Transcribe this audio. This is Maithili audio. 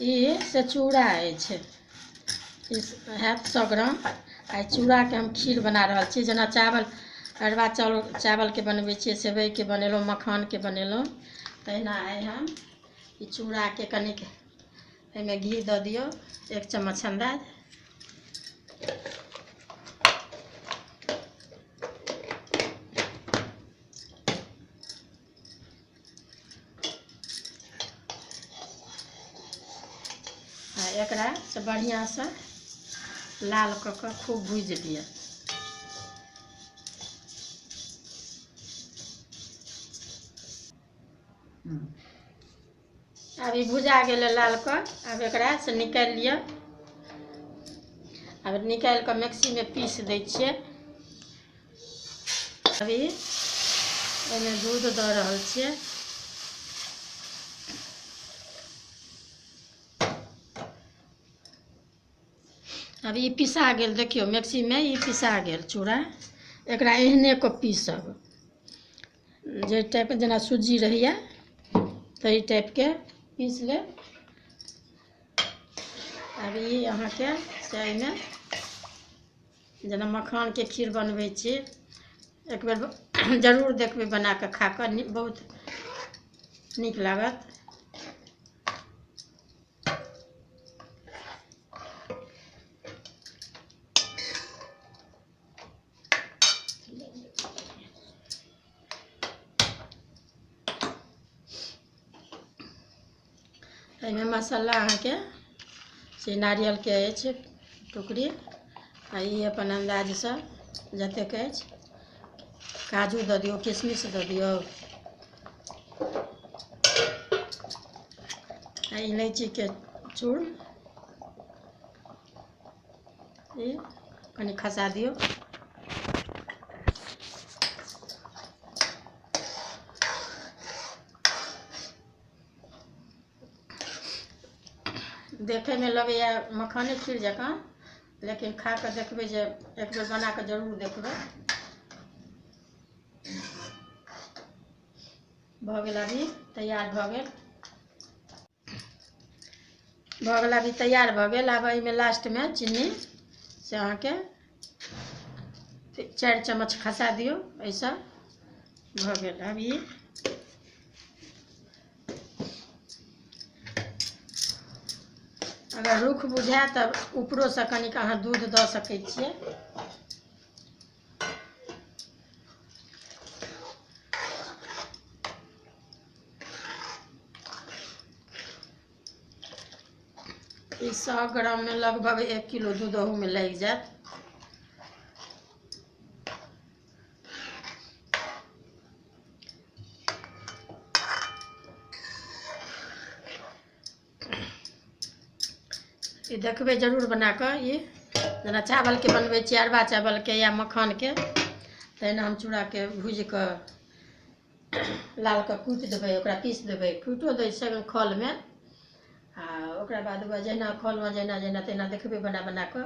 ये से चूड़ा अछि हैत 100 ग्राम। आ चूड़ा के हम खीर बना रहल छी, जेना चावल अरवा चावल के बनबै छियै, सेवई के बनेलहुँ, मखान के बनेलहुँ, तहिना आइ हम ई चूड़ा के कनिक एहिमे घी दऽ दियौ, 1 चम्मच अंदाज। आ एकरा से बढ़िया से लाल कऽ कऽ खूब भूजि लिअ। अब ई भुजा गेलै लाल कऽ, अब एकरा से निकालि लिअ। अब निकालि कऽ मिक्सी में पीस दै छियै। अभी एहिमे दूध दऽ रहल छियै। अब ई पिसा गेल, देखियौ मिक्सी में ई पिसा गेल चूड़ा। एकरा एहने कऽ पीसब, जे टाइप जेना सुज्जी रहैया तही टाइप के पीस लेब। अब ई अहाँके से एहिमे जेना मखान के खीर बनबै छी, एक बेर जरूर देखबै बना कऽ, खा कऽ बहुत नीक लागत। एहिमे मसाला अहाँके से नारियल के अछि टुकड़ी, आ ई अपन अंदाज से जतेक अछि, काजू दऽ दियौ, किशमिश दऽ दियौ, आ इलायची के चूर्ण ई कनि खसा दियौ। देखे में लगैया मखाने खीर जकाँ, लेकिन खा कऽ देखबै जे एक बेर बना कऽ जरूर देखबै। भऽ गेल, अभी तैयार भऽ गेल, अभी तैयार भऽ गेल। आब एहिमे लास्ट में चीनी से अहाँके 4 चम्मच खसा दियौ, ऐसा भऽ गेल। अभी अगर रुख बुझाय तऽ ऊपरो से कनिक अहाँ दूध दऽ सकै छियै। ई 100 ग्राम में लगभग 1 किलो दूध अहू में लागि जायत। ई देखबै जरूर बना कऽ। ई जेना चावल के बनबै छियै, अरवा चावल के या मखान के, तहिना हम चूड़ा के भूजि कऽ लाल कऽ कूटि देबै, ओकरा पीस देबै, कूटो दै छै खल में। आ ओकरा बाद जहिना खल में जहिना तहिना देखबै बना कऽ